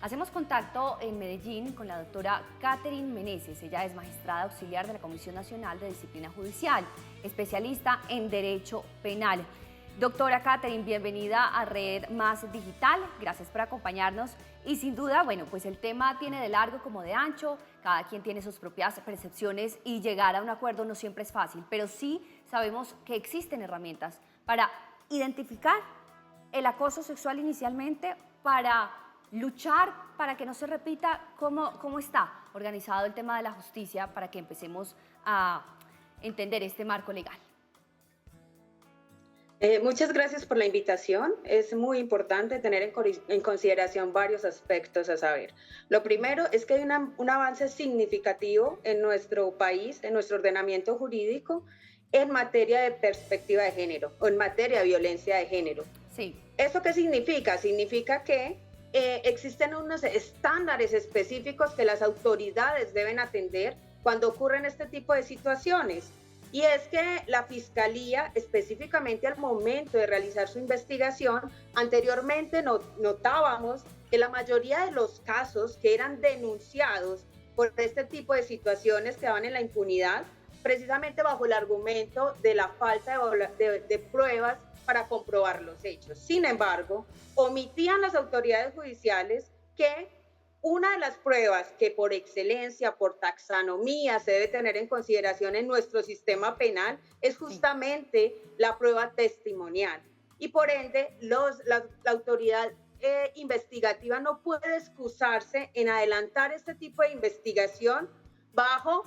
Hacemos contacto en Medellín con la doctora Catherine Meneses. Ella es magistrada auxiliar de la Comisión Nacional de Disciplina Judicial, especialista en Derecho Penal. Doctora Catherine, bienvenida a Red Más Digital. Gracias por acompañarnos. Y sin duda, bueno, pues el tema tiene de largo como de ancho. Cada quien tiene sus propias percepciones y llegar a un acuerdo no siempre es fácil, pero sí sabemos que existen herramientas para identificar el acoso sexual inicialmente, para luchar para que no se repita. ¿Cómo está organizado el tema de la justicia para que empecemos a entender este marco legal? Muchas gracias por la invitación. Es muy importante tener en consideración varios aspectos a saber. Lo primero es que hay un avance significativo en nuestro país, en nuestro ordenamiento jurídico, en materia de perspectiva de género o en materia de violencia de género. Sí. ¿Eso qué significa? Significa que existen unos estándares específicos que las autoridades deben atender cuando ocurren este tipo de situaciones. Y es que la Fiscalía, específicamente al momento de realizar su investigación, anteriormente notábamos que la mayoría de los casos que eran denunciados por este tipo de situaciones quedaban en la impunidad, precisamente bajo el argumento de la falta de pruebas para comprobar los hechos. Sin embargo, omitían las autoridades judiciales que una de las pruebas que por excelencia, por taxonomía, se debe tener en consideración en nuestro sistema penal es justamente la prueba testimonial. Y por ende, la autoridad investigativa no puede excusarse en adelantar este tipo de investigación bajo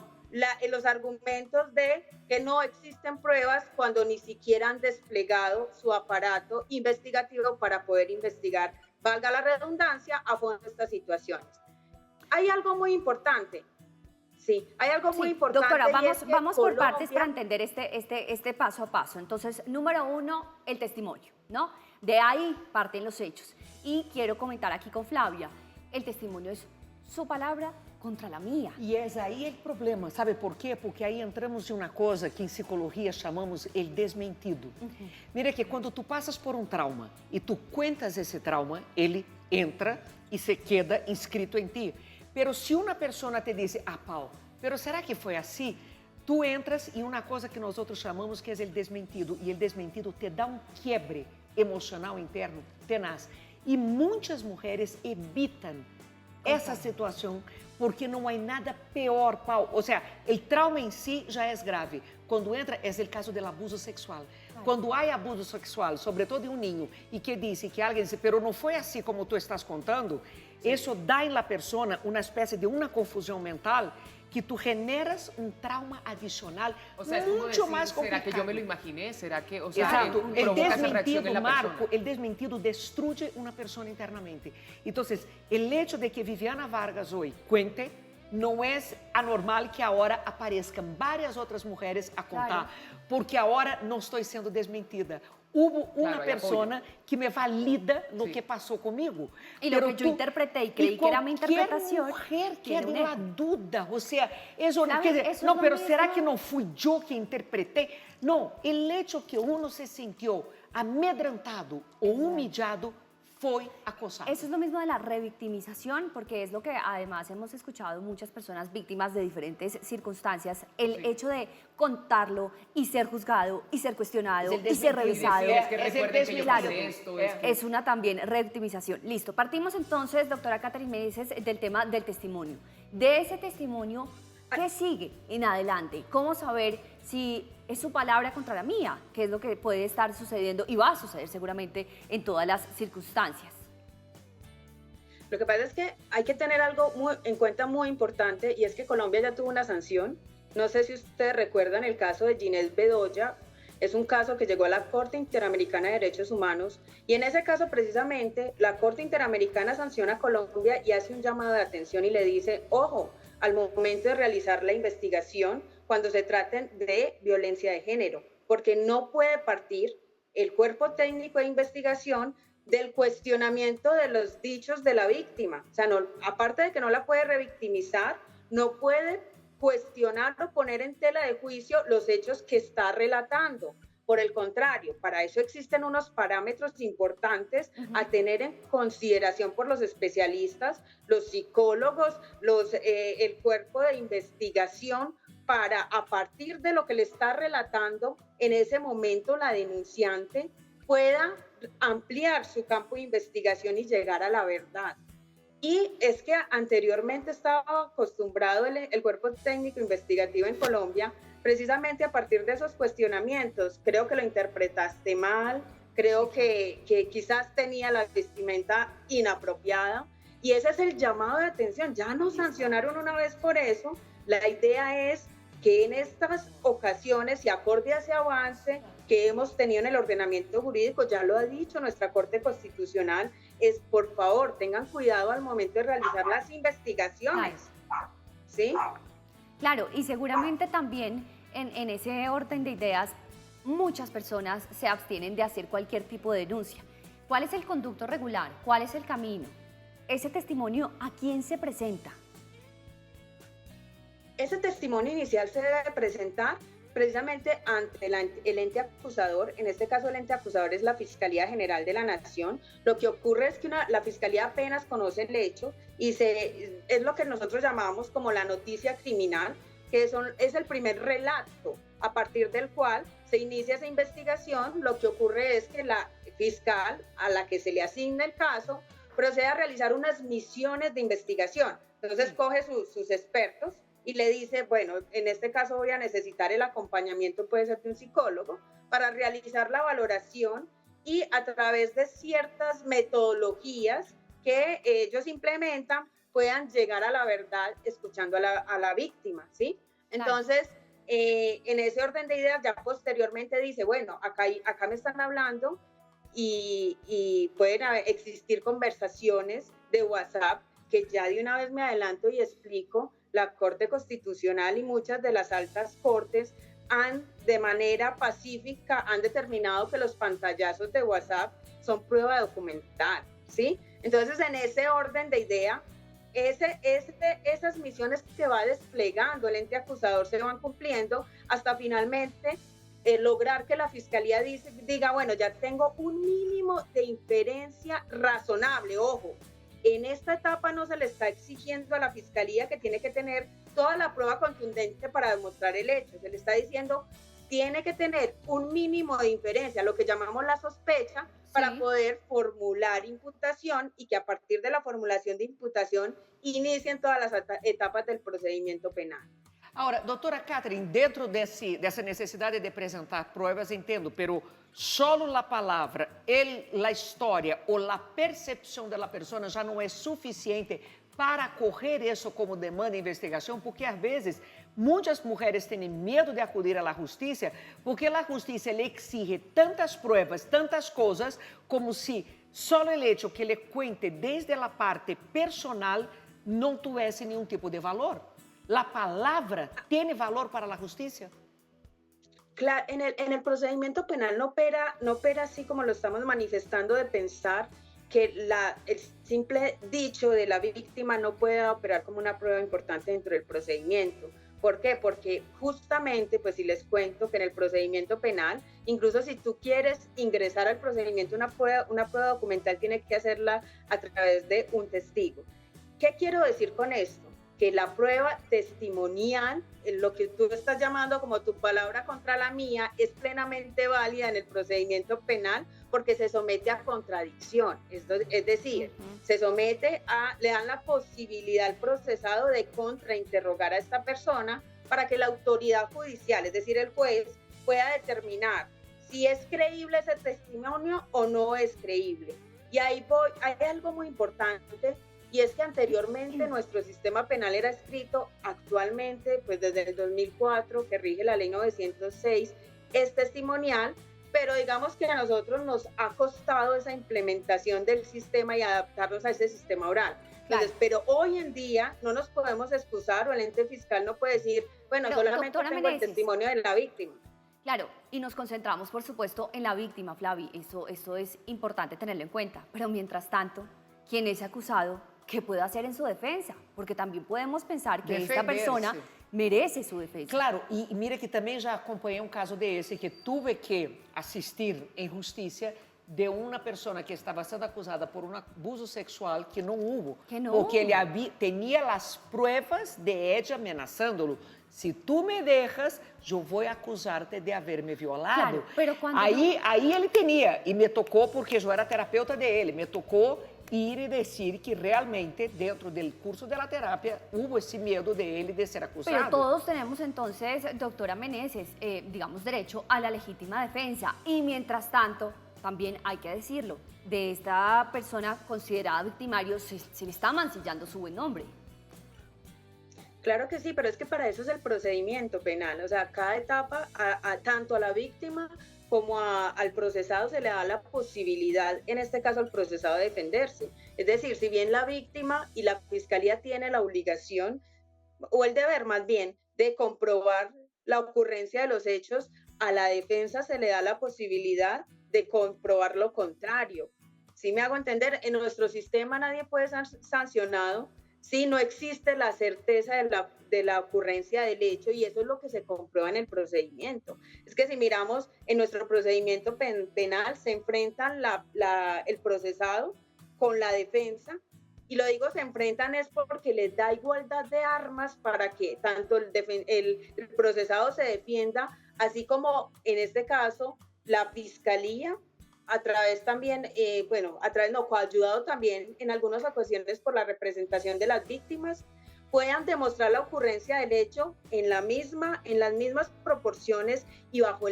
los argumentos de que no existen pruebas cuando ni siquiera han desplegado su aparato investigativo para poder investigar, valga la redundancia, a fondo estas situaciones. Hay algo muy importante. Sí, hay algo muy importante. Doctora, vamos por Colombia... partes para entender este paso a paso. Entonces, número uno, el testimonio, ¿no? De ahí parten los hechos. Y quiero comentar aquí con Flavia, el testimonio es su palabra contra la mía. E é aí o problema, sabe por quê? Porque aí entramos em uma coisa que em psicologia chamamos el desmentido. Mira que quando tu passas por um trauma e tu cuentas esse trauma, ele entra e se queda inscrito em ti. Pero se uma pessoa te diz, Paulo, pero será que foi assim? Tu entras em uma coisa que nós outros chamamos que é o desmentido. E o desmentido te dá um quiebre emocional interno tenaz. E muitas mulheres evitam essa situação porque não há nada pior, Paulo. Ou seja, o trauma em si já é grave. Quando entra, é o caso do abuso sexual. Quando há abuso sexual, sobretudo em um ninho, e que diz que alguém diz, pero não foi assim como tu estás contando, isso dá em la persona uma espécie de uma confusão mental que tu generas un trauma adicional, o sea, mucho decir, más complicado. ¿Será que yo me lo imaginé? ¿Será que, o sea, Exato. provoca esa reacción en la Marco, persona? el desmentido destruye una persona internamente. Entonces, el hecho de que Viviana Vargas hoy cuente não é anormal que agora apareçam várias outras mulheres a contar, porque agora não estou sendo desmentida. Hubo uma pessoa que me valida no que passou comigo. E lo que eu interpretei, creí que era minha interpretação. Mulher que tem uma dúvida, ou seja, dizer, não, pero será que não fui eu que interpretei? Não, o hecho que uno se sentiu amedrentado ou humilhado fue acosado. Eso es lo mismo de la revictimización, porque es lo que además hemos escuchado muchas personas víctimas de diferentes circunstancias, el hecho de contarlo y ser juzgado y ser cuestionado y ser revisado. Es que recuerden que yo pasé esto. Es una también revictimización. Listo, partimos entonces, doctora Catherine Meneses, del tema del testimonio. De ese testimonio, ¿qué sigue en adelante? ¿Cómo saber si es su palabra contra la mía? ¿Qué es lo que puede estar sucediendo y va a suceder seguramente en todas las circunstancias? Lo que pasa es que hay que tener algo en cuenta muy importante, y es que Colombia ya tuvo una sanción. No sé si ustedes recuerdan el caso de Ginette Bedoya. Es un caso que llegó a la Corte Interamericana de Derechos Humanos, y en ese caso precisamente la Corte Interamericana sanciona a Colombia y hace un llamado de atención y le dice, ojo, al momento de realizar la investigación cuando se traten de violencia de género, porque no puede partir el cuerpo técnico de investigación del cuestionamiento de los dichos de la víctima. O sea, no, aparte de que no la puede revictimizar, no puede cuestionar o poner en tela de juicio los hechos que está relatando, Por el contrario, para eso existen unos parámetros importantes a tener en consideración por los especialistas, los psicólogos, el cuerpo de investigación, para, a partir de lo que le está relatando en ese momento la denunciante, pueda ampliar su campo de investigación y llegar a la verdad. Y es que anteriormente estaba acostumbrado el cuerpo técnico investigativo en Colombia, precisamente a partir de esos cuestionamientos. Creo que lo interpretaste mal, creo que quizás tenía la vestimenta inapropiada, y ese es el llamado de atención. Ya nos sancionaron una vez por eso. La idea es que en estas ocasiones, y acorde a ese avance que hemos tenido en el ordenamiento jurídico, ya lo ha dicho nuestra Corte Constitucional, es, por favor, tengan cuidado al momento de realizar las investigaciones. ¿Sí? Claro, y seguramente también en ese orden de ideas, muchas personas se abstienen de hacer cualquier tipo de denuncia. ¿Cuál es el conducto regular? ¿Cuál es el camino? Ese testimonio, ¿a quién se presenta? Ese testimonio inicial se debe presentar precisamente ante el ente acusador. En este caso, el ente acusador es la Fiscalía General de la Nación. Lo que ocurre es que la Fiscalía apenas conoce el hecho y es lo que nosotros llamamos como la noticia criminal, que es el primer relato a partir del cual se inicia esa investigación. Lo que ocurre es que la fiscal a la que se le asigna el caso procede a realizar unas misiones de investigación. Entonces coge sus expertos y le dice, bueno, en este caso voy a necesitar el acompañamiento, puede ser de un psicólogo, para realizar la valoración y a través de ciertas metodologías que ellos implementan puedan llegar a la verdad escuchando a la víctima, ¿sí? Entonces, en ese orden de ideas ya posteriormente dice, bueno, acá me están hablando y pueden existir conversaciones de WhatsApp, que ya de una vez me adelanto y explico. La Corte Constitucional y muchas de las altas cortes de manera pacífica han determinado que los pantallazos de WhatsApp son prueba documental, ¿sí? Entonces, en ese orden de idea, esas misiones que va desplegando el ente acusador se van cumpliendo hasta finalmente lograr que la Fiscalía diga, bueno, ya tengo un mínimo de inferencia razonable, ojo. En esta etapa no se le está exigiendo a la Fiscalía que tiene que tener toda la prueba contundente para demostrar el hecho. Se le está diciendo, tiene que tener un mínimo de inferencia, lo que llamamos la sospecha, para poder formular imputación y que a partir de la formulación de imputación inicien todas las etapas del procedimiento penal. Ahora, doutora Catherine, dentro dessa necessidade de apresentar provas, entendo, pero solo a palavra, a história ou a percepção da pessoa já não é suficiente para correr isso como demanda de investigação, porque às vezes muitas mulheres têm medo de acudir à justiça, porque a justiça lhe exige tantas provas, tantas coisas, como se só o hecho que lhe cuente desde a parte personal não tivesse nenhum tipo de valor. ¿La palabra tiene valor para la justicia? Claro, en el procedimiento penal no opera así como lo estamos manifestando, de pensar que el simple dicho de la víctima no puede operar como una prueba importante dentro del procedimiento. ¿Por qué? Porque justamente, pues si les cuento que en el procedimiento penal, incluso si tú quieres ingresar al procedimiento, una prueba documental tiene que hacerla a través de un testigo. ¿Qué quiero decir con esto? Que la prueba testimonial, lo que tú estás llamando como tu palabra contra la mía, es plenamente válida en el procedimiento penal porque se somete a contradicción. Es decir, le dan la posibilidad al procesado de contrainterrogar a esta persona para que la autoridad judicial, es decir, el juez, pueda determinar si es creíble ese testimonio o no es creíble. Y hay algo muy importante. Y es que anteriormente nuestro sistema penal era escrito, actualmente, pues desde el 2004, que rige la ley 906, es testimonial, pero digamos que a nosotros nos ha costado esa implementación del sistema y adaptarnos a ese sistema oral. Entonces, pero hoy en día no nos podemos excusar, o el ente fiscal no puede decir, bueno, pero, solamente tengo el testimonio de la víctima. Claro, y nos concentramos, por supuesto, en la víctima, Flavi, eso es importante tenerlo en cuenta, pero mientras tanto, quien es acusado, ¿qué puede hacer en su defensa? Porque también podemos pensar que esta persona merece su defensa. Claro, e mira que também já acompanhei um caso desse, que tuve que assistir em justiça de uma pessoa que estava sendo acusada por um abuso sexual que não houve, Que não porque houve. ele tinha as provas de ela ameaçando-lo. Se tu me deixas, eu vou acusar-te de haver-me violado. Claro, pero quando aí ele tinha, e me tocou porque eu era terapeuta dele, me tocou ir e dizer que realmente dentro do curso de terapia houve esse medo de ele de ser acusado. Pero todos tenemos entonces, doctora Meneses, digamos, derecho a la legítima defensa. Y mientras tanto, también hay que decirlo, de esta persona considerada victimario se le está mancillando su buen nombre. Claro que sí, pero es que para eso es el procedimiento penal. O sea, cada etapa, tanto a la víctima como al procesado se le da la posibilidad, en este caso al procesado, de defenderse. Es decir, si bien la víctima y la fiscalía tiene la obligación, o el deber más bien, de comprobar la ocurrencia de los hechos, a la defensa se le da la posibilidad de comprobar lo contrario. Si me hago entender, en nuestro sistema nadie puede ser sancionado si no existe la certeza de la ocurrencia del hecho, y eso es lo que se comprueba en el procedimiento. Es que si miramos en nuestro procedimiento penal, se enfrentan el procesado con la defensa, y lo digo se enfrentan es porque les da igualdad de armas para que tanto el procesado se defienda, así como en este caso la fiscalía, a través también, coayudado también en algunas ocasiones por la representación de las víctimas, puedan demostrar la ocurrencia del hecho en las mismas proporciones y bajo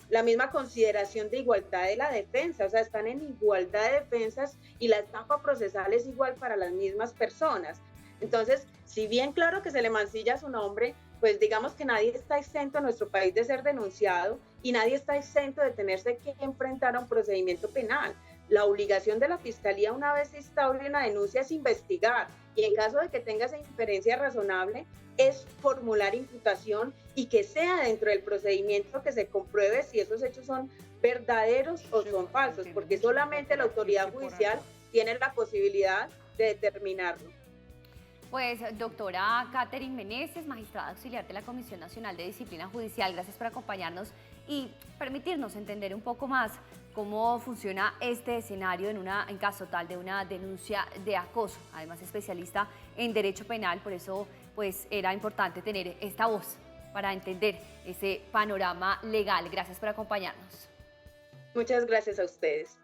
la misma consideración de igualdad de la defensa. O sea, están en igualdad de defensas y la etapa procesal es igual para las mismas personas. Entonces, si bien claro que se le mancilla su nombre, pues digamos que nadie está exento en nuestro país de ser denunciado y nadie está exento de tenerse que enfrentar a un procedimiento penal. La obligación de la fiscalía, una vez se instaure una denuncia, es investigar, y en caso de que tenga esa inferencia razonable, es formular imputación y que sea dentro del procedimiento que se compruebe si esos hechos son verdaderos o son falsos, porque solamente la autoridad judicial tiene la posibilidad de determinarlo. Pues, doctora Catherine Meneses, magistrada auxiliar de la Comisión Nacional de Disciplina Judicial, gracias por acompañarnos y permitirnos entender un poco más cómo funciona este escenario en caso tal de una denuncia de acoso. Además, especialista en derecho penal, por eso pues era importante tener esta voz para entender ese panorama legal. Gracias por acompañarnos. Muchas gracias a ustedes.